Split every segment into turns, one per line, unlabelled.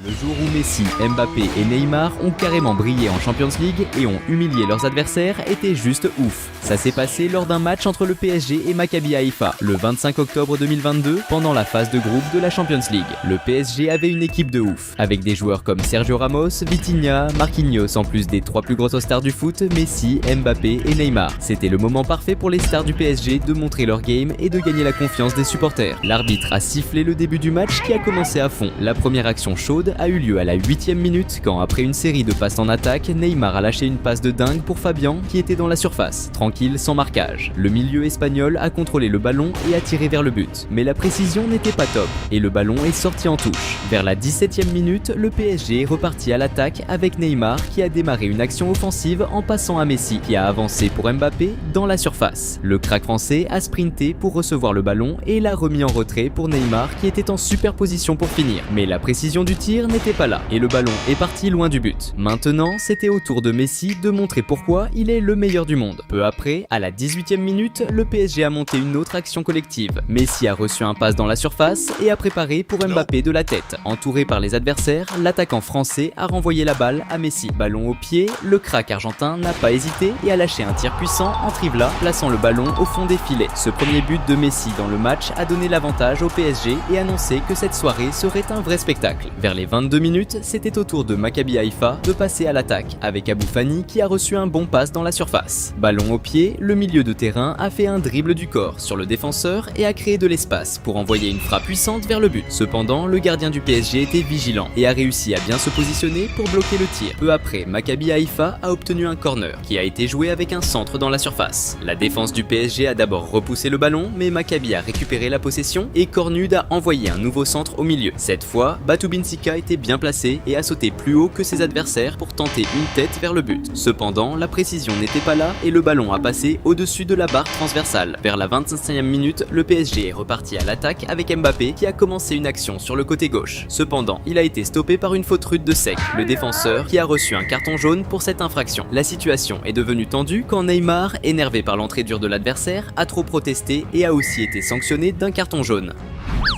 Le jour où Messi, Mbappé et Neymar ont carrément brillé en Champions League et ont humilié leurs adversaires était juste ouf. Ça s'est passé lors d'un match entre le PSG et Maccabi Haïfa le 25 octobre 2022 pendant la phase de groupe de la Champions League. Le PSG avait une équipe de ouf, avec des joueurs comme Sergio Ramos, Vitinha, Marquinhos en plus des trois plus grosses stars du foot, Messi, Mbappé et Neymar. C'était le moment parfait pour les stars du PSG de montrer leur game et de gagner la confiance des supporters. L'arbitre a sifflé le début du match qui a commencé à fond. La première action chaude a eu lieu à la 8e minute quand après une série de passes en attaque, Neymar a lâché une passe de dingue pour Fabian qui était dans la surface, tranquille sans marquage. Le milieu espagnol a contrôlé le ballon et a tiré vers le but, mais la précision n'était pas top et le ballon est sorti en touche. Vers la 17e minute, le PSG est reparti à l'attaque avec Neymar qui a démarré une action offensive en passant à Messi qui a avancé pour Mbappé dans la surface. Le crack français a sprinté pour recevoir le ballon et l'a remis en retrait pour Neymar qui était en super position pour finir, mais la précision du tir n'était pas là et le ballon est parti loin du but. Maintenant, c'était au tour de Messi de montrer pourquoi il est le meilleur du monde. Peu après, à la 18e minute, le PSG a monté une autre action collective. Messi a reçu un passe dans la surface et a préparé pour Mbappé de la tête. Entouré par les adversaires, l'attaquant français a renvoyé la balle à Messi. Ballon au pied, le crack argentin n'a pas hésité et a lâché un tir puissant en trivela, plaçant le ballon au fond des filets. Ce premier but de Messi dans le match a donné l'avantage au PSG et annoncé que cette soirée serait un vrai spectacle. Vers les 22 minutes, c'était au tour de Maccabi Haïfa de passer à l'attaque, avec Abou Fani qui a reçu un bon passe dans la surface. Ballon au pied, le milieu de terrain a fait un dribble du corps sur le défenseur et a créé de l'espace pour envoyer une frappe puissante vers le but. Cependant, le gardien du PSG était vigilant et a réussi à bien se positionner pour bloquer le tir. Peu après, Maccabi Haïfa a obtenu un corner qui a été joué avec un centre dans la surface. La défense du PSG a d'abord repoussé le ballon, mais Maccabi a récupéré la possession et Cornud a envoyé un nouveau centre au milieu. Cette fois, Batou Binsika était bien placé et a sauté plus haut que ses adversaires pour tenter une tête vers le but. Cependant, la précision n'était pas là et le ballon a passé au-dessus de la barre transversale. Vers la 25e minute, le PSG est reparti à l'attaque avec Mbappé qui a commencé une action sur le côté gauche. Cependant, il a été stoppé par une faute rude de Sec, le défenseur qui a reçu un carton jaune pour cette infraction. La situation est devenue tendue quand Neymar, énervé par l'entrée dure de l'adversaire, a trop protesté et a aussi été sanctionné d'un carton jaune.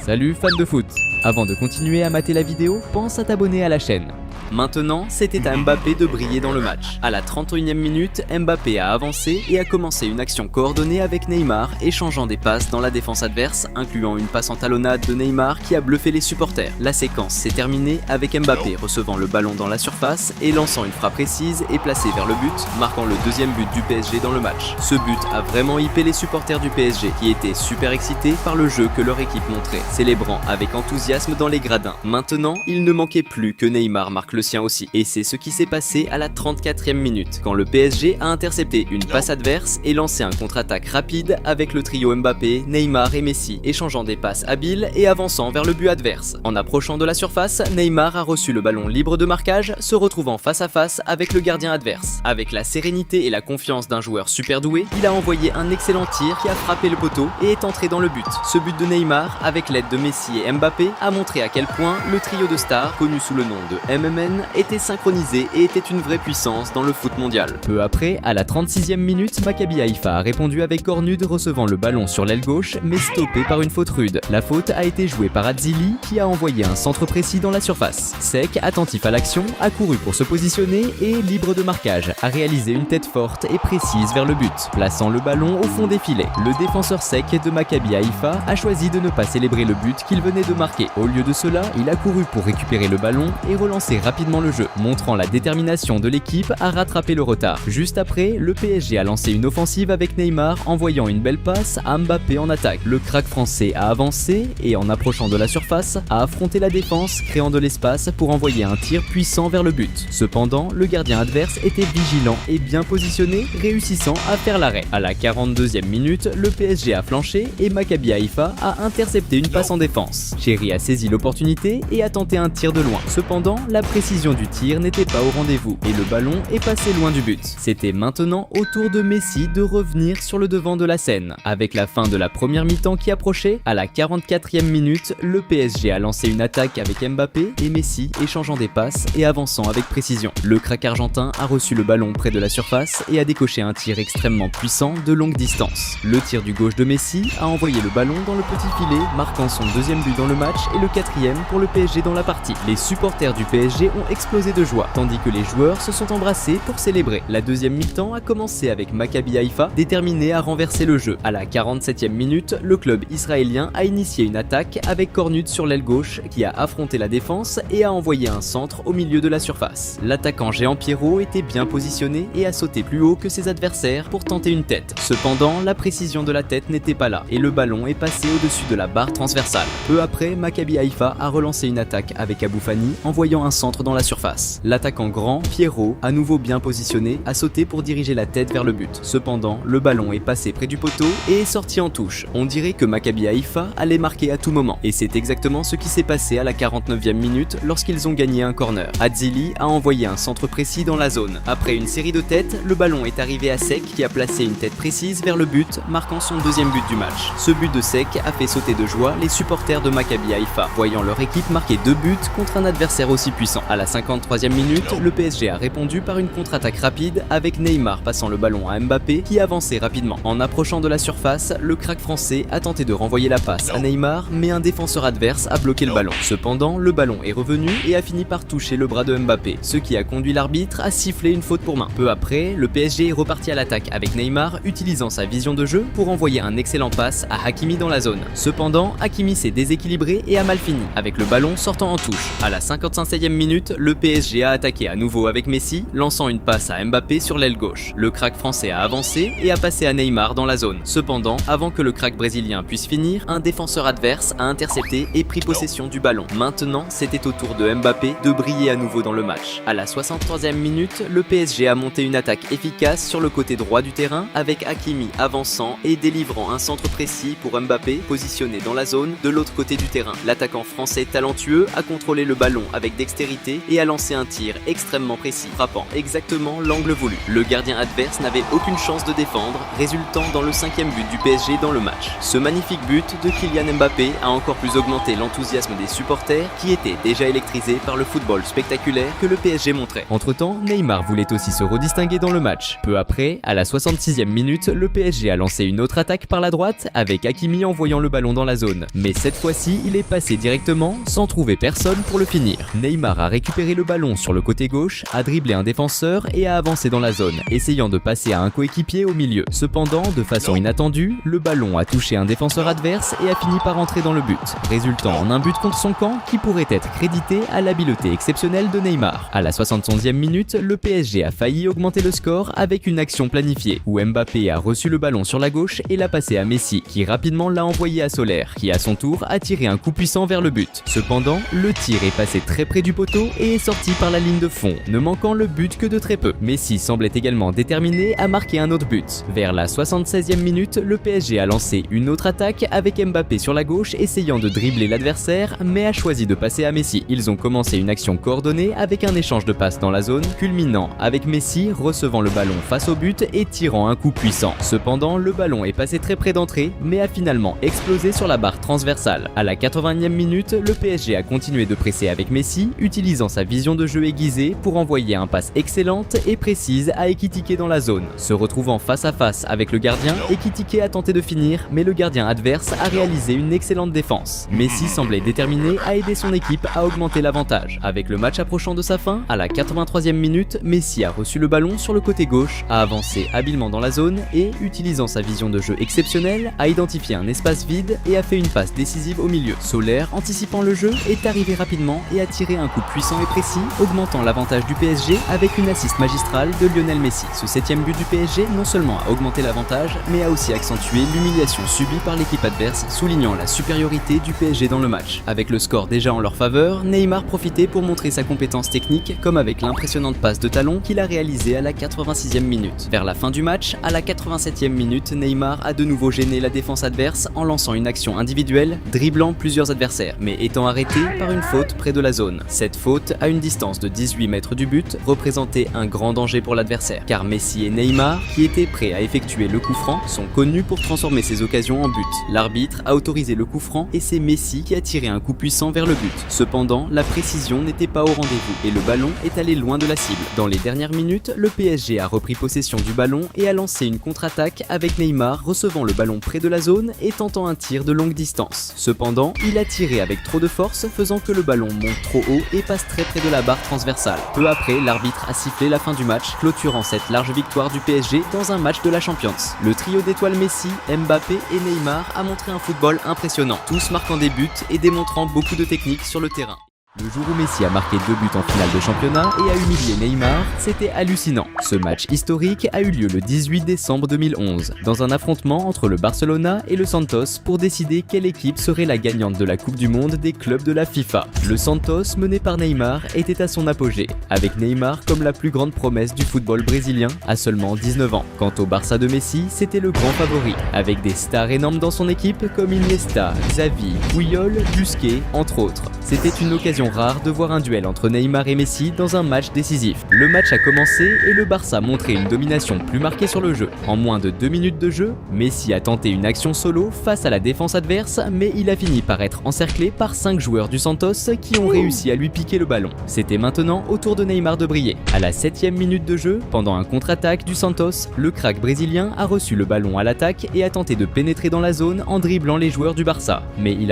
Salut fans de foot! Avant de continuer à mater la vidéo, pense à t'abonner à la chaîne. Maintenant, c'était à Mbappé de briller dans le match. À la 31e minute, Mbappé a avancé et a commencé une action coordonnée avec Neymar, échangeant des passes dans la défense adverse, incluant une passe en talonnade de Neymar qui a bluffé les supporters. La séquence s'est terminée avec Mbappé recevant le ballon dans la surface et lançant une frappe précise et placée vers le but, marquant le deuxième but du PSG dans le match. Ce but a vraiment hypé les supporters du PSG qui étaient super excités par le jeu que leur équipe montrait, célébrant avec enthousiasme dans les gradins. Maintenant, il ne manquait plus que Neymar marque le sien aussi. Et c'est ce qui s'est passé à la 34e minute, quand le PSG a intercepté une passe adverse et lancé un contre-attaque rapide avec le trio Mbappé, Neymar et Messi, échangeant des passes habiles et avançant vers le but adverse. En approchant de la surface, Neymar a reçu le ballon libre de marquage, se retrouvant face à face avec le gardien adverse. Avec la sérénité et la confiance d'un joueur super doué, il a envoyé un excellent tir qui a frappé le poteau et est entré dans le but. Ce but de Neymar, avec l'aide de Messi et Mbappé, a montré à quel point le trio de stars, connu sous le nom de MMN, était synchronisé et était une vraie puissance dans le foot mondial. Peu après, à la 36e minute, Maccabi Haïfa a répondu avec Cornud recevant le ballon sur l'aile gauche mais stoppé par une faute rude. La faute a été jouée par Atzili qui a envoyé un centre précis dans la surface. Sec, attentif à l'action, a couru pour se positionner et, libre de marquage, a réalisé une tête forte et précise vers le but, plaçant le ballon au fond des filets. Le défenseur Sec de Maccabi Haïfa a choisi de ne pas célébrer le but qu'il venait de marquer. Au lieu de cela, il a couru pour récupérer le ballon et relancer rapidement le jeu, montrant la détermination de l'équipe à rattraper le retard. Juste après, le PSG a lancé une offensive avec Neymar, envoyant une belle passe à Mbappé en attaque. Le crack français a avancé et, en approchant de la surface, a affronté la défense, créant de l'espace pour envoyer un tir puissant vers le but. Cependant, le gardien adverse était vigilant et bien positionné, réussissant à faire l'arrêt. À la 42e minute, le PSG a flanché et Maccabi Haïfa a intercepté une passe en défense. Cherry a saisi l'opportunité et a tenté un tir de loin. Cependant, la précision précision du tir n'était pas au rendez-vous et le ballon est passé loin du but. C'était maintenant au tour de Messi de revenir sur le devant de la scène. Avec la fin de la première mi-temps qui approchait, à la 44e minute, le PSG a lancé une attaque avec Mbappé et Messi échangeant des passes et avançant avec précision. Le crack argentin a reçu le ballon près de la surface et a décoché un tir extrêmement puissant de longue distance. Le tir du gauche de Messi a envoyé le ballon dans le petit filet, marquant son deuxième but dans le match et le quatrième pour le PSG dans la partie. Les supporters du PSG ont explosé de joie, tandis que les joueurs se sont embrassés pour célébrer. La deuxième mi-temps a commencé avec Maccabi Haïfa, déterminé à renverser le jeu. À la 47e minute, le club israélien a initié une attaque avec Cornut sur l'aile gauche qui a affronté la défense et a envoyé un centre au milieu de la surface. L'attaquant géant Pierrot était bien positionné et a sauté plus haut que ses adversaires pour tenter une tête. Cependant, la précision de la tête n'était pas là et le ballon est passé au-dessus de la barre transversale. Peu après, Maccabi Haïfa a relancé une attaque avec Abou Fani, envoyant un centre dans la surface. L'attaquant grand, Pierrot, à nouveau bien positionné, a sauté pour diriger la tête vers le but. Cependant, le ballon est passé près du poteau et est sorti en touche. On dirait que Maccabi Haïfa allait marquer à tout moment. Et c'est exactement ce qui s'est passé à la 49e minute lorsqu'ils ont gagné un corner. Adzili a envoyé un centre précis dans la zone. Après une série de têtes, le ballon est arrivé à Sek qui a placé une tête précise vers le but, marquant son deuxième but du match. Ce but de Sek a fait sauter de joie les supporters de Maccabi Haïfa, voyant leur équipe marquer 2 buts contre un adversaire aussi puissant. À la 53e minute, le PSG a répondu par une contre-attaque rapide avec Neymar passant le ballon à Mbappé qui avançait rapidement. En approchant de la surface, le crack français a tenté de renvoyer la passe à Neymar, mais un défenseur adverse a bloqué le ballon. Cependant, le ballon est revenu et a fini par toucher le bras de Mbappé, ce qui a conduit l'arbitre à siffler une faute pour main. Peu après, le PSG est reparti à l'attaque avec Neymar utilisant sa vision de jeu pour envoyer un excellent passe à Hakimi dans la zone. Cependant, Hakimi s'est déséquilibré et a mal fini, avec le ballon sortant en touche. À la 55e minute, le PSG a attaqué à nouveau avec Messi, lançant une passe à Mbappé sur l'aile gauche. Le crack français a avancé et a passé à Neymar dans la zone. Cependant, avant que le crack brésilien puisse finir, un défenseur adverse a intercepté et pris possession du ballon. Maintenant, c'était au tour de Mbappé de briller à nouveau dans le match. À la 63e minute, le PSG a monté une attaque efficace sur le côté droit du terrain avec Hakimi avançant et délivrant un centre précis pour Mbappé positionné dans la zone de l'autre côté du terrain. L'attaquant français talentueux a contrôlé le ballon avec dextérité et a lancé un tir extrêmement précis, frappant exactement l'angle voulu. Le gardien adverse n'avait aucune chance de défendre, résultant dans le 5e but du PSG dans le match. Ce magnifique but de Kylian Mbappé a encore plus augmenté l'enthousiasme des supporters qui étaient déjà électrisés par le football spectaculaire que le PSG montrait. Entre-temps, Neymar voulait aussi se redistinguer dans le match. Peu après, à la 66e minute, le PSG a lancé une autre attaque par la droite avec Hakimi envoyant le ballon dans la zone. Mais cette fois-ci, il est passé directement sans trouver personne pour le finir. Neymar a récupéré le ballon sur le côté gauche, a dribblé un défenseur et a avancé dans la zone, essayant de passer à un coéquipier au milieu. Cependant, de façon inattendue, le ballon a touché un défenseur adverse et a fini par entrer dans le but, résultant en un but contre son camp qui pourrait être crédité à l'habileté exceptionnelle de Neymar. À la 71e minute, le PSG a failli augmenter le score avec une action planifiée, où Mbappé a reçu le ballon sur la gauche et l'a passé à Messi, qui rapidement l'a envoyé à Soler, qui à son tour a tiré un coup puissant vers le but. Cependant, le tir est passé très près du poteau et est sorti par la ligne de fond, ne manquant le but que de très peu. Messi semblait également déterminé à marquer un autre but. Vers la 76e minute, le PSG a lancé une autre attaque avec Mbappé sur la gauche essayant de dribbler l'adversaire, mais a choisi de passer à Messi. Ils ont commencé une action coordonnée avec un échange de passes dans la zone, culminant avec Messi recevant le ballon face au but et tirant un coup puissant. Cependant, le ballon est passé très près d'entrée, mais a finalement explosé sur la barre transversale. À la 80e minute, le PSG a continué de presser avec Messi, utilisant sa vision de jeu aiguisée pour envoyer un passe excellente et précise à Ekitike dans la zone. Se retrouvant face à face avec le gardien, Ekitike a tenté de finir, mais le gardien adverse a réalisé une excellente défense. Messi semblait déterminé à aider son équipe à augmenter l'avantage. Avec le match approchant de sa fin, à la 83e minute, Messi a reçu le ballon sur le côté gauche, a avancé habilement dans la zone et, utilisant sa vision de jeu exceptionnelle, a identifié un espace vide et a fait une passe décisive au milieu. Soler, anticipant le jeu, est arrivé rapidement et a tiré un coup puissant et précis, augmentant l'avantage du PSG avec une assist magistrale de Lionel Messi. Ce 7e but du PSG non seulement a augmenté l'avantage, mais a aussi accentué l'humiliation subie par l'équipe adverse, soulignant la supériorité du PSG dans le match. Avec le score déjà en leur faveur, Neymar profitait pour montrer sa compétence technique, comme avec l'impressionnante passe de talon qu'il a réalisée à la 86e minute. Vers la fin du match, à la 87e minute, Neymar a de nouveau gêné la défense adverse en lançant une action individuelle, dribblant plusieurs adversaires, mais étant arrêté par une faute près de la zone. Cette faute à une distance de 18 mètres du but représentait un grand danger pour l'adversaire, car Messi et Neymar, qui étaient prêts à effectuer le coup franc, sont connus pour transformer ces occasions en but. L'arbitre a autorisé le coup franc et c'est Messi qui a tiré un coup puissant vers le but. Cependant, la précision n'était pas au rendez-vous et le ballon est allé loin de la cible. Dans les dernières minutes, le PSG a repris possession du ballon et a lancé une contre-attaque avec Neymar recevant le ballon près de la zone et tentant un tir de longue distance. Cependant, il a tiré avec trop de force, faisant que le ballon monte trop haut et passe très près de la barre transversale. Peu après, l'arbitre a sifflé la fin du match, clôturant cette large victoire du PSG dans un match de la Champions. Le trio d'étoiles Messi, Mbappé et Neymar a montré un football impressionnant, tous marquant des buts et démontrant beaucoup de technique sur le terrain. Le jour où Messi a marqué 2 buts en finale de championnat et a humilié Neymar, c'était hallucinant. Ce match historique a eu lieu le 18 décembre 2011, dans un affrontement entre le Barcelona et le Santos pour décider quelle équipe serait la gagnante de la Coupe du Monde des clubs de la FIFA. Le Santos, mené par Neymar, était à son apogée, avec Neymar comme la plus grande promesse du football brésilien à seulement 19 ans. Quant au Barça de Messi, c'était le grand favori, avec des stars énormes dans son équipe comme Iniesta, Xavi, Puyol, Busquets, entre autres. C'était une occasion rare de voir un duel entre Neymar et Messi dans un match décisif. Le match a commencé et le Barça montrait une domination plus marquée sur le jeu. En moins de 2 minutes de jeu, Messi a tenté une action solo face à la défense adverse, mais il a fini par être encerclé par 5 joueurs du Santos qui ont réussi à lui piquer le ballon. C'était maintenant au tour de Neymar de briller. À la 7e minute de jeu, pendant un contre-attaque du Santos, le crack brésilien a reçu le ballon à l'attaque et a tenté de pénétrer dans la zone en dribblant les joueurs du Barça. Mais il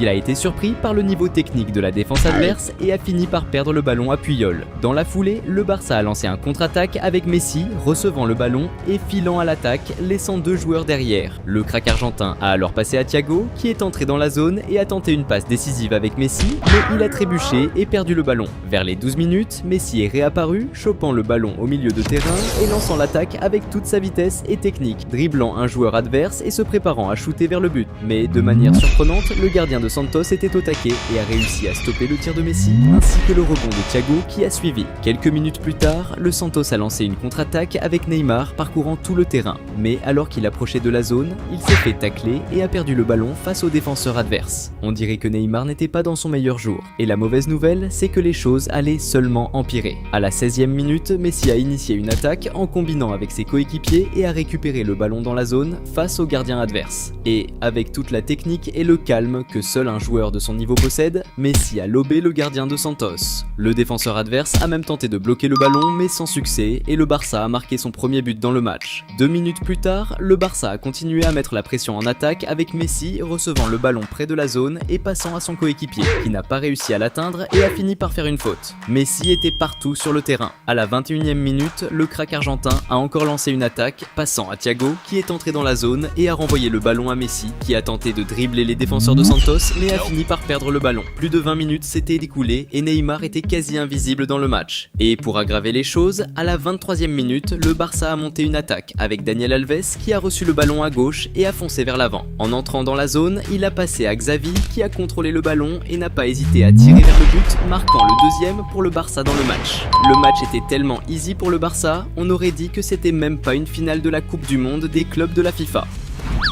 a été surpris par le niveau technique de la défense adverse et a fini par perdre le ballon à Puyol. Dans la foulée, le Barça a lancé un contre-attaque avec Messi recevant le ballon et filant à l'attaque, laissant 2 joueurs derrière. Le crack argentin a alors passé à Thiago qui est entré dans la zone et a tenté une passe décisive avec Messi, mais il a trébuché et perdu le ballon. Vers les 12 minutes, Messi est réapparu, chopant le ballon au milieu de terrain et lançant l'attaque avec toute sa vitesse et technique, dribblant un joueur adverse et se préparant à shooter vers le but. Mais de manière surprenante, le gardien de Santos était au taquet et a réussi à stopper le tir de Messi, ainsi que le rebond de Thiago qui a suivi. Quelques minutes plus tard, le Santos a lancé une contre-attaque avec Neymar parcourant tout le terrain, mais alors qu'il approchait de la zone, il s'est fait tacler et a perdu le ballon face aux défenseurs adverses. On dirait que Neymar n'était pas dans son meilleur jour, et la mauvaise nouvelle, c'est que les choses allaient seulement empirer. À la 16e minute, Messi a initié une attaque en combinant avec ses coéquipiers et a récupéré le ballon dans la zone face au gardien adverse. Et avec toute la technique et le calme que seul un joueur de son niveau possède, Messi a lobé le gardien de Santos. Le défenseur adverse a même tenté de bloquer le ballon mais sans succès et le Barça a marqué son premier but dans le match. 2 minutes plus tard, le Barça a continué à mettre la pression en attaque avec Messi recevant le ballon près de la zone et passant à son coéquipier qui n'a pas réussi à l'atteindre et a fini par faire une faute. Messi était partout sur le terrain. À la 21e minute, le crack argentin a encore lancé une attaque passant à Thiago qui est entré dans la zone et a renvoyé le ballon à Messi qui a tenté de dribbler les défenseurs de Santos mais a fini par perdre le ballon. Plus de 20 minutes s'étaient écoulées et Neymar était quasi invisible dans le match. Et pour aggraver les choses, à la 23e minute, le Barça a monté une attaque avec Daniel Alves qui a reçu le ballon à gauche et a foncé vers l'avant. En entrant dans la zone, il a passé à Xavi qui a contrôlé le ballon et n'a pas hésité à tirer vers le but, marquant le deuxième pour le Barça dans le match. Le match était tellement easy pour le Barça, on aurait dit que c'était même pas une finale de la Coupe du Monde des clubs de la FIFA.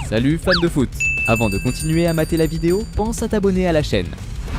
Salut fans de foot! Avant de continuer à mater la vidéo, pense à t'abonner à la chaîne.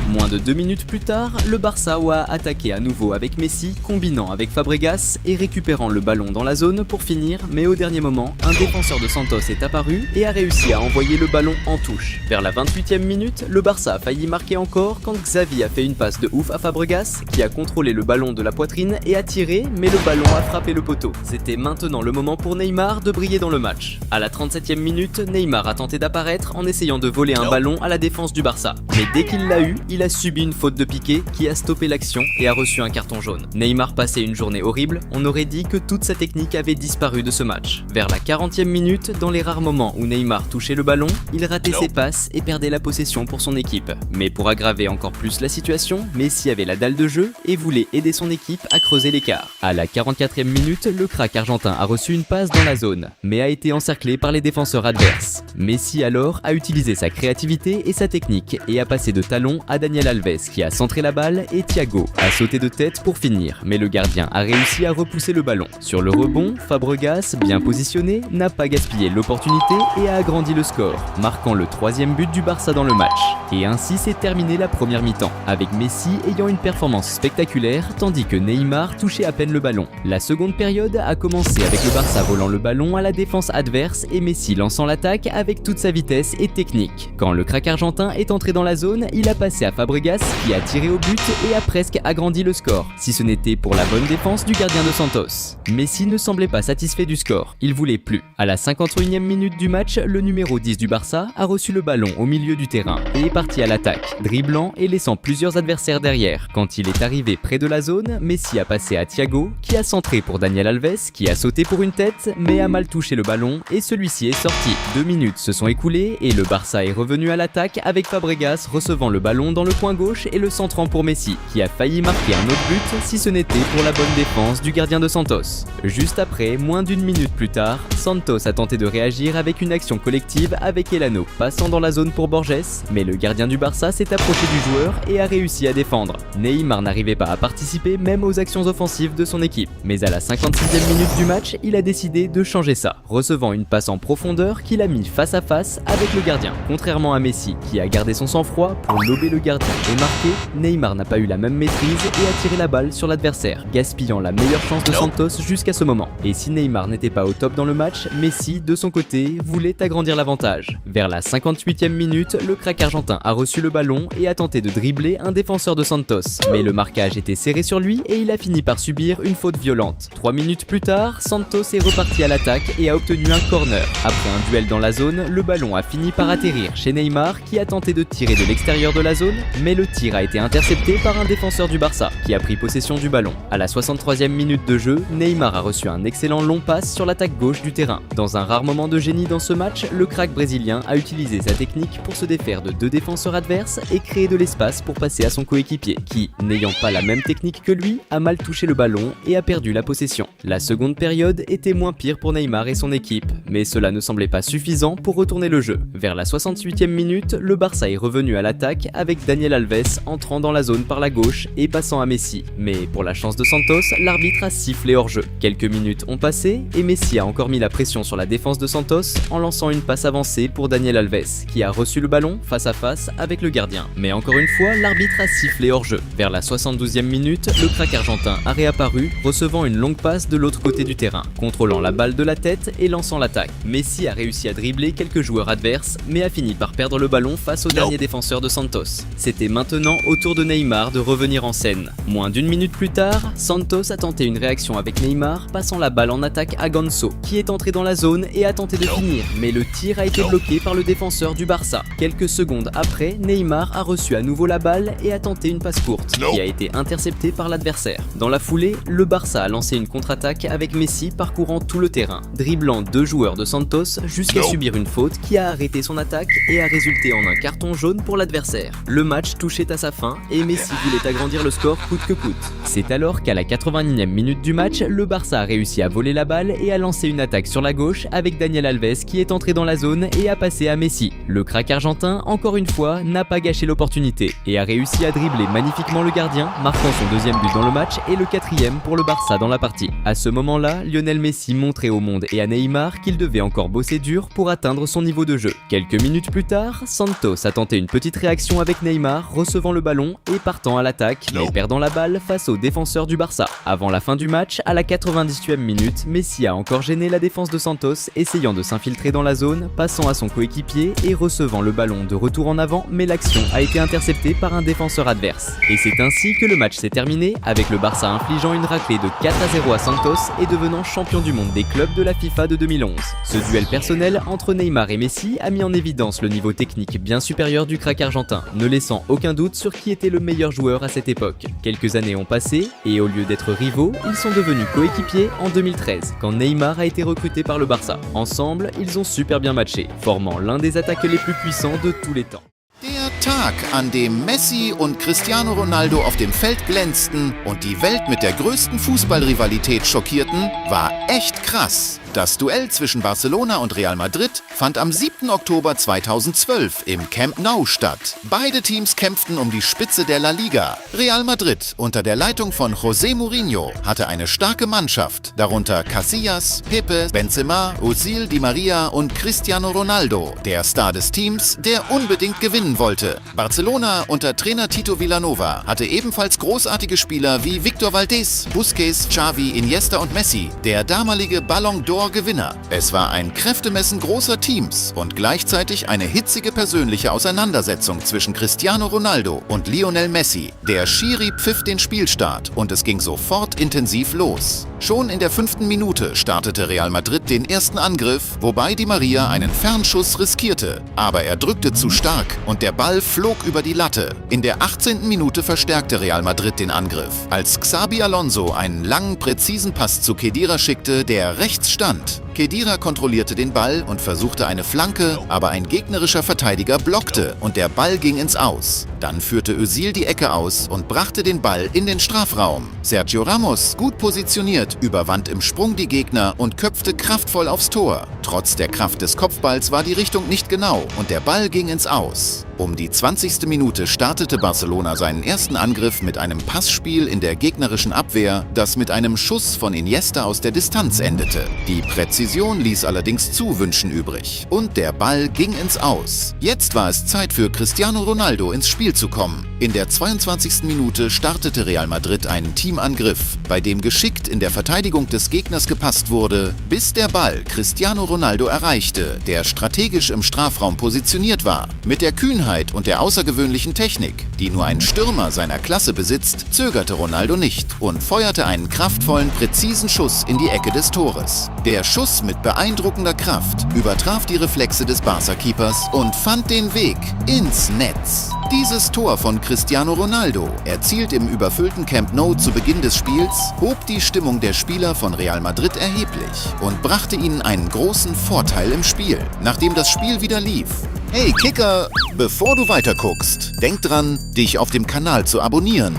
Moins de 2 minutes plus tard, le Barça a attaqué à nouveau avec Messi, combinant avec Fabregas et récupérant le ballon dans la zone pour finir, mais au dernier moment, un défenseur de Santos est apparu et a réussi à envoyer le ballon en touche. Vers la 28e minute, le Barça a failli marquer encore quand Xavi a fait une passe de ouf à Fabregas, qui a contrôlé le ballon de la poitrine et a tiré, mais le ballon a frappé le poteau. C'était maintenant le moment pour Neymar de briller dans le match. À la 37e minute, Neymar a tenté d'apparaître en essayant de voler un ballon à la défense du Barça. Mais dès qu'il l'a eu, il a subi une faute de Piqué qui a stoppé l'action et a reçu un carton jaune. Neymar passait une journée horrible, on aurait dit que toute sa technique avait disparu de ce match. Vers la 40e minute, dans les rares moments où Neymar touchait le ballon, il ratait ses passes et perdait la possession pour son équipe. Mais pour aggraver encore plus la situation, Messi avait la dalle de jeu et voulait aider son équipe à creuser l'écart. À la 44e minute, le crack argentin a reçu une passe dans la zone, mais a été encerclé par les défenseurs adverses. Messi alors a utilisé sa créativité et sa technique et a passé de talon à Daniel Alves qui a centré la balle et Thiago a sauté de tête pour finir, mais le gardien a réussi à repousser le ballon. Sur le rebond, Fabregas, bien positionné, n'a pas gaspillé l'opportunité et a agrandi le score, marquant le 3e but du Barça dans le match. Et ainsi s'est terminée la première mi-temps, avec Messi ayant une performance spectaculaire tandis que Neymar touchait à peine le ballon. La seconde période a commencé avec le Barça volant le ballon à la défense adverse et Messi lançant l'attaque avec toute sa vitesse et technique. Quand le crack argentin est entré dans la zone, il a passé à Fabregas qui a tiré au but et a presque agrandi le score, si ce n'était pour la bonne défense du gardien de Santos. Messi ne semblait pas satisfait du score, il voulait plus. À la 51e minute du match, le numéro 10 du Barça a reçu le ballon au milieu du terrain et est parti à l'attaque, dribblant et laissant plusieurs adversaires derrière. Quand il est arrivé près de la zone, Messi a passé à Thiago qui a centré pour Daniel Alves qui a sauté pour une tête mais a mal touché le ballon et celui-ci est sorti. 2 minutes se sont écoulées et le Barça est revenu à l'attaque avec Fabregas recevant le ballon dans le coin gauche et le centrant pour Messi qui a failli marquer un autre but si ce n'était pour la bonne défense du gardien de Santos. Juste après, moins d'une minute plus tard, Santos a tenté de réagir avec une action collective avec Elano passant dans la zone pour Borges, mais le gardien du Barça s'est approché du joueur et a réussi à défendre. Neymar n'arrivait pas à participer même aux actions offensives de son équipe, mais à la 56e minute du match, il a décidé de changer ça, recevant une passe en profondeur qu'il a mis face à face avec le gardien. Contrairement à Messi qui a gardé son sang-froid pour lober le gardien et marquer, Neymar n'a pas eu la même maîtrise et a tiré la balle sur l'adversaire, gaspillant la meilleure chance de Santos jusqu'à ce moment. Et si Neymar n'était pas au top dans le match, Messi, de son côté, voulait agrandir l'avantage. Vers la 58e minute, le crack argentin a reçu le ballon et a tenté de dribbler un défenseur de Santos, mais le marquage était serré sur lui et il a fini par subir une faute violente. 3 minutes plus tard, Santos est reparti à l'attaque et a obtenu un corner. Après un duel dans la zone, le ballon a fini par atterrir chez Neymar qui a tenté de tirer de l'extérieur de la zone, mais le tir a été intercepté par un défenseur du Barça qui a pris possession du ballon. À la 63e minute de jeu, Neymar a reçu un excellent long passe sur l'attaque gauche du terrain. Dans un rare moment de génie dans ce match, le crack brésilien a utilisé sa technique pour se défaire de 2 défenseurs adverses et créer de l'espace pour passer à son coéquipier qui, n'ayant pas la même technique que lui, a mal touché le ballon et a perdu la possession. La seconde période était moins pire pour Neymar et son équipe, mais cela ne semblait pas suffisant pour retourner le jeu. Vers la 68e minute, le Barça est revenu à l'attaque avec Daniel Alves entrant dans la zone par la gauche et passant à Messi. Mais pour la chance de Santos, l'arbitre a sifflé hors-jeu. Quelques minutes ont passé et Messi a encore mis la pression sur la défense de Santos en lançant une passe avancée pour Daniel Alves qui a reçu le ballon face à face avec le gardien. Mais encore une fois, l'arbitre a sifflé hors-jeu. Vers la 72e minute, le crack argentin a réapparu, recevant une longue passe de l'autre côté du terrain, contrôlant la balle de la tête et lançant l'attaque. Messi a réussi à dribbler quelques joueurs adverses, mais a fini par perdre le ballon face au dernier défenseur de Santos. C'était maintenant au tour de Neymar de revenir en scène. Moins d'une minute plus tard, Santos a tenté une réaction avec Neymar, passant la balle en attaque à Ganso, qui est entré dans la zone et a tenté de finir, mais le tir a été bloqué par le défenseur du Barça. Quelques secondes après, Neymar a reçu à nouveau la balle et a tenté une passe courte, qui a été interceptée par l'adversaire. Dans la foulée, le Barça a lancé une contre-attaque avec Messi parcourant tout le terrain, dribblant 2 joueurs de Santos jusqu'à subir une faute qui a arrêté son attaque et a résulté en un carton jaune pour l'adversaire. Le match touchait à sa fin et Messi voulait agrandir le score coûte que coûte. C'est alors qu'à la 89e minute du match, le Barça a réussi à voler la balle et a lancé une attaque sur la gauche avec Daniel Alves qui est entré dans la zone et a passé à Messi. Le crack argentin, encore une fois, n'a pas gâché l'opportunité et a réussi à dribbler magnifiquement le gardien, marquant son 2e but dans le match et le 4e pour le Barça dans la partie. À ce moment-là, Lionel Messi montrait au monde et à Neymar qu'il devait encore bosser dur pour atteindre son niveau de jeu. Quelques minutes plus tard, Santos a tenté une petite réaction avec Neymar, recevant le ballon et partant à l'attaque, mais perdant la balle face au défenseur du Barça. Avant la fin du match, à la 98e minute, Messi a encore gêné la défense de Santos, essayant de s'infiltrer dans la zone, passant à son coéquipier et recevant le ballon de retour en avant, mais l'action a été interceptée par un défenseur adverse. Et c'est ainsi que le match s'est terminé, avec le Barça infligeant une raclée de 4-0 à Santos et devenant champion du monde des clubs de la FIFA de 2011. Ce duel personnel entre Neymar et Messi a mis en évidence le niveau technique bien supérieur du crack argentin, ne laissant aucun doute sur qui était le meilleur joueur à cette époque. Quelques années ont passé et au lieu d'être rivaux, ils sont devenus coéquipiers en 2013, quand Neymar a été recruté par le Barça. Ensemble, ils ont super bien matché, formant l'un des attaquants les plus puissants de tous les temps.
Der Tag, an dem Messi und Cristiano Ronaldo auf dem Feld glänzten und die Welt mit der größten Fußballrivalität schockierten, war echt krass. Das Duell zwischen Barcelona und Real Madrid fand am 7. Oktober 2012 im Camp Nou statt. Beide Teams kämpften um die Spitze der La Liga. Real Madrid unter der Leitung von José Mourinho hatte eine starke Mannschaft, darunter Casillas, Pepe, Benzema, Özil, Di Maria und Cristiano Ronaldo, der Star des Teams, der unbedingt gewinnen wollte. Barcelona unter Trainer Tito Vilanova hatte ebenfalls großartige Spieler wie Víctor Valdés, Busquets, Xavi, Iniesta und Messi, der damalige Ballon d'Or-Gewinner. Es war ein Kräftemessen großer Teams und gleichzeitig eine hitzige persönliche Auseinandersetzung zwischen Cristiano Ronaldo und Lionel Messi. Der Schiri pfiff den Spielstart und es ging sofort intensiv los. Schon in der 5. Minute startete Real Madrid den ersten Angriff, wobei Di Maria einen Fernschuss riskierte. Aber er drückte zu stark und der Ball flog über die Latte. In der 18. Minute verstärkte Real Madrid den Angriff, als Xabi Alonso einen langen, präzisen Pass zu Khedira schickte, der rechts stand. Khedira kontrollierte den Ball und versuchte eine Flanke, aber ein gegnerischer Verteidiger blockte und der Ball ging ins Aus. Dann führte Özil die Ecke aus und brachte den Ball in den Strafraum. Sergio Ramos, gut positioniert, überwand im Sprung die Gegner und köpfte kraftvoll aufs Tor. Trotz der Kraft des Kopfballs war die Richtung nicht genau und der Ball ging ins Aus. Um die 20. Minute startete Barcelona seinen ersten Angriff mit einem Passspiel in der gegnerischen Abwehr, das mit einem Schuss von Iniesta aus der Distanz endete. Die Präzision ließ allerdings zu wünschen übrig und der Ball ging ins Aus. Jetzt war es Zeit für Cristiano Ronaldo ins Spiel zu kommen. In der 22. Minute startete Real Madrid einen Teamangriff, bei dem geschickt in der Verteidigung des Gegners gepasst wurde, bis der Ball Cristiano Ronaldo erreichte, der strategisch im Strafraum positioniert war. Mit der Kühnheit und der außergewöhnlichen Technik, die nur ein Stürmer seiner Klasse besitzt, zögerte Ronaldo nicht und feuerte einen kraftvollen, präzisen Schuss in die Ecke des Tores. Der Schuss mit beeindruckender Kraft übertraf die Reflexe des Barca-Keepers und fand den Weg ins Netz. Dieses Tor von Cristiano Ronaldo, erzielt im überfüllten Camp Nou zu Beginn des Spiels, hob die Stimmung der Spieler von Real Madrid erheblich und brachte ihnen einen großen Vorteil im Spiel, nachdem das Spiel wieder lief. Hey Kicker, bevor du weiterguckst, denk dran, dich auf dem Kanal zu abonnieren.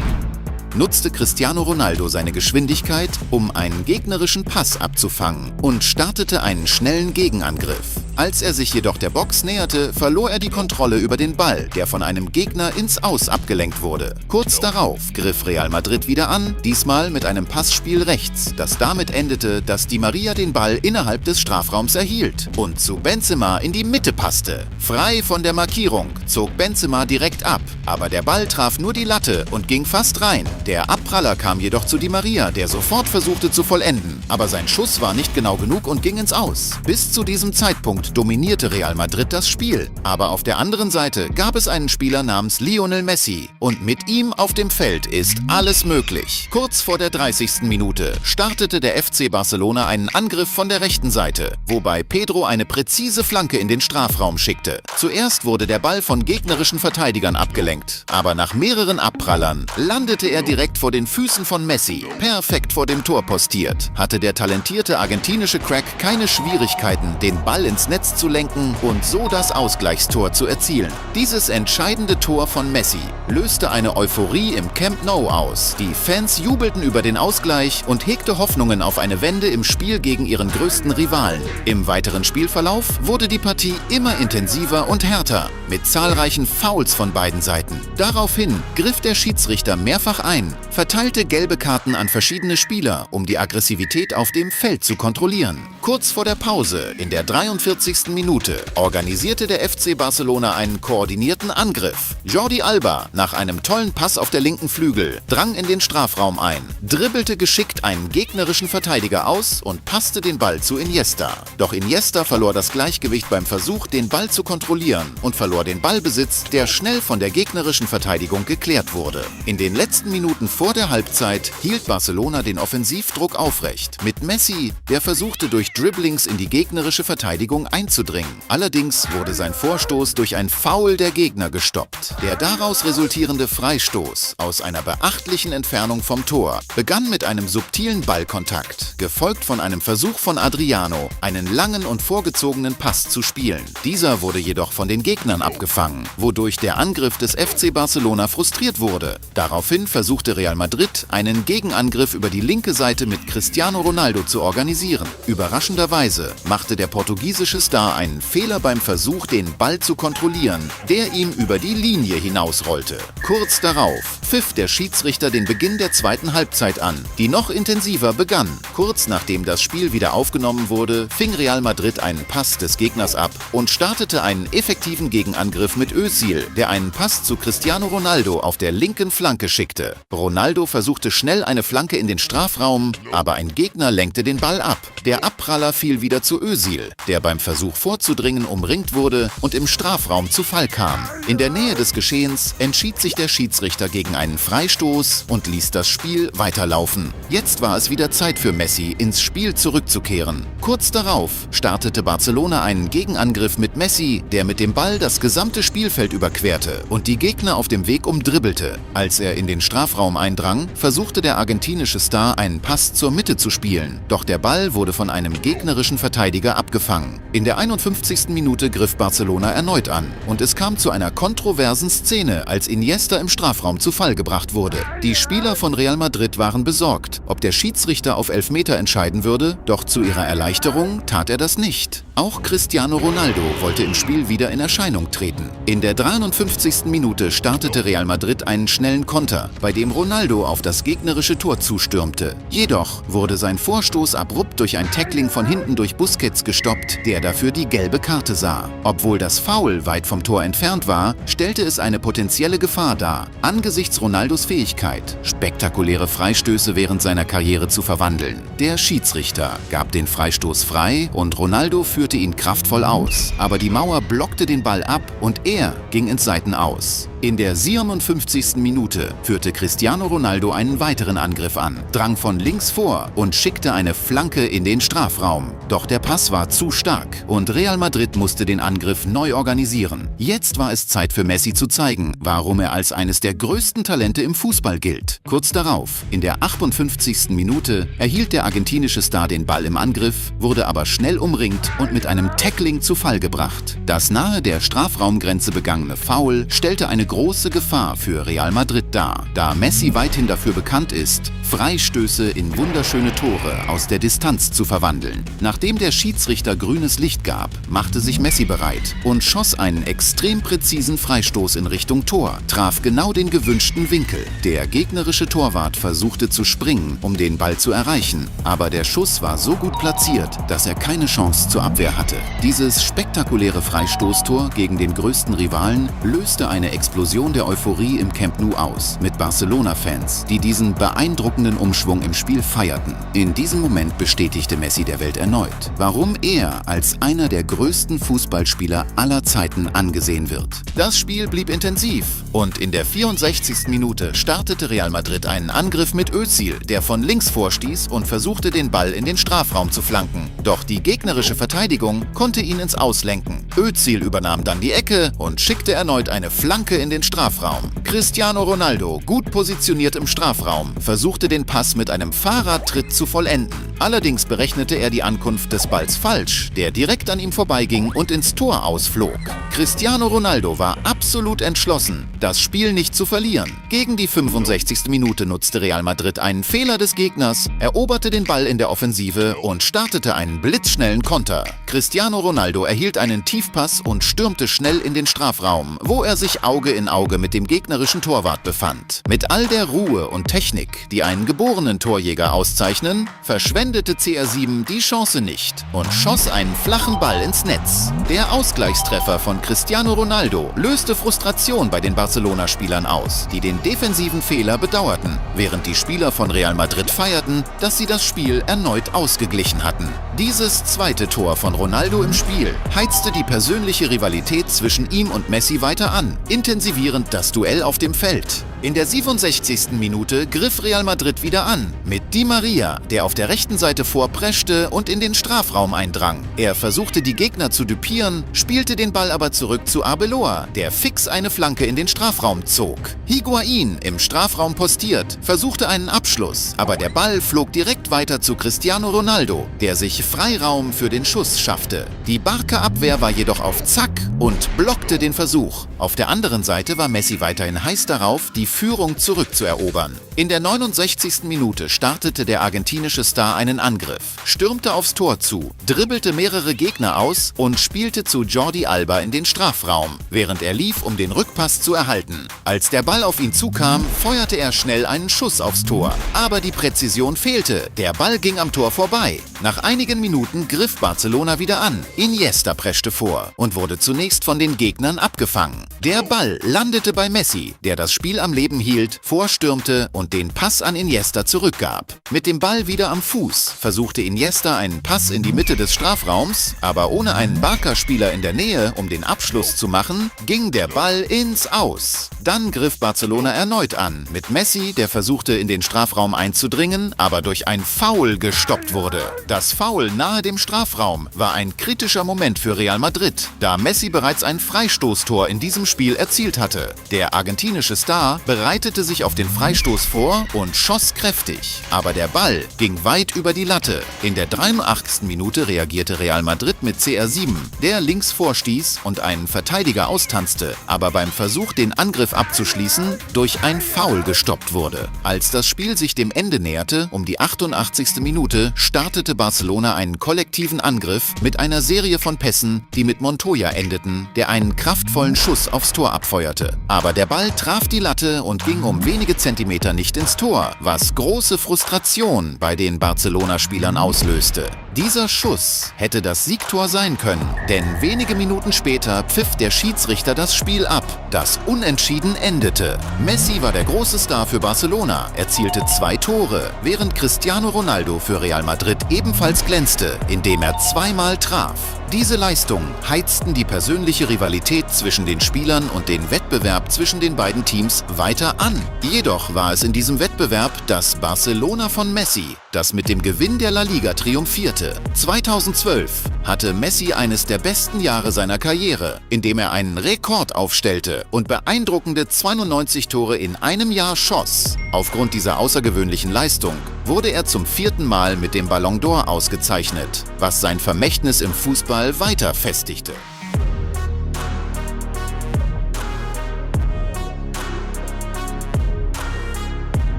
Nutzte Cristiano Ronaldo seine Geschwindigkeit, um einen gegnerischen Pass abzufangen und startete einen schnellen Gegenangriff. Als er sich jedoch der Box näherte, verlor er die Kontrolle über den Ball, der von einem Gegner ins Aus abgelenkt wurde. Kurz darauf griff Real Madrid wieder an, diesmal mit einem Passspiel rechts, das damit endete, dass Di Maria den Ball innerhalb des Strafraums erhielt und zu Benzema in die Mitte passte. Frei von der Markierung zog Benzema direkt ab, aber der Ball traf nur die Latte und ging fast rein. Der Abpraller kam jedoch zu Di Maria, der sofort versuchte zu vollenden, aber sein Schuss war nicht genau genug und ging ins Aus. Bis zu diesem Zeitpunkt dominierte Real Madrid das Spiel, aber auf der anderen Seite gab es einen Spieler namens Lionel Messi und mit ihm auf dem Feld ist alles möglich. Kurz vor der 30. Minute startete der FC Barcelona einen Angriff von der rechten Seite, wobei Pedro eine präzise Flanke in den Strafraum schickte. Zuerst wurde der Ball von gegnerischen Verteidigern abgelenkt, aber nach mehreren Abprallern landete er direkt vor den Füßen von Messi, perfekt vor dem Tor postiert. Hatte der talentierte argentinische Crack keine Schwierigkeiten, den Ball ins Netz zu lenken und so das Ausgleichstor zu erzielen. Dieses entscheidende Tor von Messi löste eine Euphorie im Camp Nou aus. Die Fans jubelten über den Ausgleich und hegte Hoffnungen auf eine Wende im Spiel gegen ihren größten Rivalen. Im weiteren Spielverlauf wurde die Partie immer intensiver und härter, mit zahlreichen Fouls von beiden Seiten. Daraufhin griff der Schiedsrichter mehrfach ein, verteilte gelbe Karten an verschiedene Spieler, um die Aggressivität auf dem Feld zu kontrollieren. Kurz vor der Pause, in der 43. Minute, organisierte der FC Barcelona einen koordinierten Angriff. Jordi Alba, nach einem tollen Pass auf der linken Flügel, drang in den Strafraum ein, dribbelte geschickt einen gegnerischen Verteidiger aus und passte den Ball zu Iniesta. Doch Iniesta verlor das Gleichgewicht beim Versuch, den Ball zu kontrollieren und verlor den Ballbesitz, der schnell von der gegnerischen Verteidigung geklärt wurde. In den letzten Minuten vor der Halbzeit hielt Barcelona den Offensivdruck aufrecht. Mit Messi, der versuchte durch Dribblings in die gegnerische Verteidigung einzudringen. Allerdings wurde sein Vorstoß durch ein Foul der Gegner gestoppt. Der daraus resultierende Freistoß aus einer beachtlichen Entfernung vom Tor begann mit einem subtilen Ballkontakt, gefolgt von einem Versuch von Adriano, einen langen und vorgezogenen Pass zu spielen. Dieser wurde jedoch von den Gegnern abgefangen, wodurch der Angriff des FC Barcelona frustriert wurde. Daraufhin versuchte Real Madrid, einen Gegenangriff über die linke Seite mit Cristiano Ronaldo zu organisieren. Überraschenderweise machte der portugiesische Star einen Fehler beim Versuch, den Ball zu kontrollieren, der ihm über die Linie hinausrollte. Kurz darauf pfiff der Schiedsrichter den Beginn der zweiten Halbzeit an, die noch intensiver begann. Kurz nachdem das Spiel wieder aufgenommen wurde, fing Real Madrid einen Pass des Gegners ab und startete einen effektiven Gegenangriff mit Özil, der einen Pass zu Cristiano Ronaldo auf der linken Flanke schickte. Ronaldo versuchte schnell eine Flanke in den Strafraum, aber ein Gegner lenkte den Ball ab. Der Abpraller fiel wieder zu Özil, der beim Versuch vorzudringen umringt wurde und im Strafraum zu Fall kam. In der Nähe des Geschehens entschied sich der Schiedsrichter gegen einen Freistoß und ließ das Spiel weiterlaufen. Jetzt war es wieder Zeit für Messi, ins Spiel zurückzukehren. Kurz darauf startete Barcelona einen Gegenangriff mit Messi, der mit dem Ball das gesamte Spielfeld überquerte und die Gegner auf dem Weg umdribbelte. Als er in den Strafraum eindrang, versuchte der argentinische Star einen Pass zur Mitte zu spielen, doch der Ball wurde von einem gegnerischen Verteidiger abgefangen. In der 51. Minute griff Barcelona erneut an und es kam zu einer kontroversen Szene, als Iniesta im Strafraum zu Fall gebracht wurde. Die Spieler von Real Madrid waren besorgt, ob der Schiedsrichter auf Elfmeter entscheiden würde, doch zu ihrer Erleichterung tat er das nicht. Auch Cristiano Ronaldo wollte im Spiel wieder in Erscheinung treten. In der 53. Minute startete Real Madrid einen schnellen Konter, bei dem Ronaldo auf das gegnerische Tor zustürmte. Jedoch wurde sein Vorstoß abrupt durch ein Tackling von hinten durch Busquets gestoppt, der dafür die gelbe Karte sah. Obwohl das Foul weit vom Tor entfernt war, stellte es eine potenzielle Gefahr dar, angesichts Ronaldos Fähigkeit, spektakuläre Freistöße während seiner Karriere zu verwandeln. Der Schiedsrichter gab den Freistoß frei und Ronaldo führte ihn kraftvoll aus, aber die Mauer blockte den Ball ab und er ging ins Seitenaus. In der 57. Minute führte Cristiano Ronaldo einen weiteren Angriff an, drang von links vor und schickte eine Flanke in den Strafraum. Doch der Pass war zu stark und Real Madrid musste den Angriff neu organisieren. Jetzt war es Zeit für Messi zu zeigen, warum er als eines der größten Talente im Fußball gilt. Kurz darauf, in der 58. Minute, erhielt der argentinische Star den Ball im Angriff, wurde aber schnell umringt und mit einem Tackling zu Fall gebracht. Das nahe der Strafraumgrenze begangene Foul stellte eine große Gefahr für Real Madrid dar, da Messi weithin dafür bekannt ist, Freistöße in wunderschöne Tore aus der Distanz zu verwandeln. Nachdem der Schiedsrichter grünes Licht gab, machte sich Messi bereit und schoss einen extrem präzisen Freistoß in Richtung Tor, traf genau den gewünschten Winkel. Der gegnerische Torwart versuchte zu springen, um den Ball zu erreichen, aber der Schuss war so gut platziert, dass er keine Chance zur Abwehr hatte. Dieses spektakuläre Freistoßtor gegen den größten Rivalen löste eine Explosion der Euphorie im Camp Nou aus, mit Barcelona-Fans, die diesen beeindruckenden Umschwung im Spiel feierten. In diesem Moment bestätigte Messi der Welt erneut, warum er als einer der größten Fußballspieler aller Zeiten angesehen wird. Das Spiel blieb intensiv und in der 64. Minute startete Real Madrid einen Angriff mit Özil, der von links vorstieß und versuchte, den Ball in den Strafraum zu flanken. Doch die gegnerische Verteidigung konnte ihn ins Auslenken. Özil übernahm dann die Ecke und schickte erneut eine Flanke in den Strafraum. Cristiano Ronaldo, gut positioniert im Strafraum, versuchte den Pass mit einem Fahrradtritt zu vollenden. Allerdings berechnete er die Ankunft des Balls falsch, der direkt an ihm vorbeiging und ins Tor ausflog. Cristiano Ronaldo war absolut entschlossen, das Spiel nicht zu verlieren. Gegen die 65. Minute nutzte Real Madrid einen Fehler des Gegners, eroberte den Ball in der Offensive und startete einen blitzschnellen Konter. Cristiano Ronaldo erhielt einen Tiefpass und stürmte schnell in den Strafraum, wo er sich Auge in Auge mit dem gegnerischen Torwart befand. Mit all der Ruhe und Technik, die einen geborenen Torjäger auszeichnen, verschwendete CR7 die Chance nicht und schoss einen flachen Ball ins Netz. Der Ausgleichstreffer von Cristiano Ronaldo löste Frustration bei den Barcelona-Spielern aus, die den defensiven Fehler bedauerten, während die Spieler von Real Madrid feierten, dass sie das Spiel erneut ausgeglichen hatten. Dieses zweite Tor von Ronaldo im Spiel heizte die persönliche Rivalität zwischen ihm und Messi weiter an, intensivierend das Duell auf dem Feld. In der 67. Minute griff Real Madrid wieder an, mit Di Maria, der auf der rechten Seite vorpreschte und in den Strafraum eindrang. Er versuchte die Gegner zu düpieren, spielte den Ball aber zurück zu Arbeloa, der fix eine Flanke in den Strafraum zog. Higuaín, im Strafraum postiert, versuchte einen Abschluss, aber der Ball flog direkt weiter zu Cristiano Ronaldo, der sich Freiraum für den Schuss schaffte. Die Barca-Abwehr war jedoch auf Zack und blockte den Versuch. Auf der anderen Seite war Messi weiterhin heiß darauf, die Führung zurückzuerobern. In der 69. Minute startete der argentinische Star einen Angriff, stürmte aufs Tor zu, dribbelte mehrere Gegner aus und spielte zu Jordi Alba in den Strafraum, während er lief, um den Rückpass zu erhalten. Als der Ball auf ihn zukam, feuerte er schnell einen Schuss aufs Tor. Aber die Präzision fehlte, der Ball ging am Tor vorbei. Nach einigen Minuten griff Barcelona wieder an. Iniesta preschte vor und wurde zunächst von den Gegnern abgefangen. Der Ball landete bei Messi, der das Spiel am Leben hielt, vorstürmte und den Pass an Iniesta zurückgab. Mit dem Ball wieder am Fuß versuchte Iniesta einen Pass in die Mitte des Strafraums, aber ohne einen Barca-Spieler in der Nähe, um den Abschluss zu machen, ging der Ball ins Aus. Dann griff Barcelona erneut an, mit Messi, der versuchte in den Strafraum einzudringen, aber durch ein Foul gestoppt wurde. Das Foul nahe dem Strafraum war ein kritischer Moment für Real Madrid, da Messi bereits ein Freistoßtor in diesem Spiel erzielt hatte. Der argentinische Star bereitete sich auf den Freistoß vor und schoss kräftig. Aber der Ball ging weit über die Latte. In der 83. Minute reagierte Real Madrid mit CR7, der links vorstieß und einen Verteidiger austanzte, aber beim Versuch, den Angriff abzuschließen, durch ein Foul gestoppt wurde. Als das Spiel sich dem Ende näherte, um die 88. Minute, startete Barcelona einen kollektiven Angriff mit einer Serie von Pässen, die mit Montoya endeten, der einen kraftvollen Schuss aufs Tor abfeuerte. Aber der Ball traf die Latte und ging um wenige Zentimeter nicht ins Tor, was große Frustration bei den Barcelona-Spielern auslöste. Dieser Schuss hätte das Siegtor sein können, denn wenige Minuten später pfiff der Schiedsrichter das Spiel ab, das unentschieden endete. Messi war der große Star für Barcelona, erzielte 2 Tore, während Cristiano Ronaldo für Real Madrid ebenfalls glänzte, indem er zweimal traf. Diese Leistungen heizten die persönliche Rivalität zwischen den Spielern und den Wettbewerb zwischen den beiden Teams weiter an. Jedoch war es in diesem Wettbewerb das Barcelona von Messi, das mit dem Gewinn der La Liga triumphierte. 2012 hatte Messi eines der besten Jahre seiner Karriere, indem er einen Rekord aufstellte und beeindruckende 92 Tore in einem Jahr schoss. Aufgrund dieser außergewöhnlichen Leistung wurde er zum 4. Mal mit dem Ballon d'Or ausgezeichnet, was sein Vermächtnis im Fußball weiter festigte.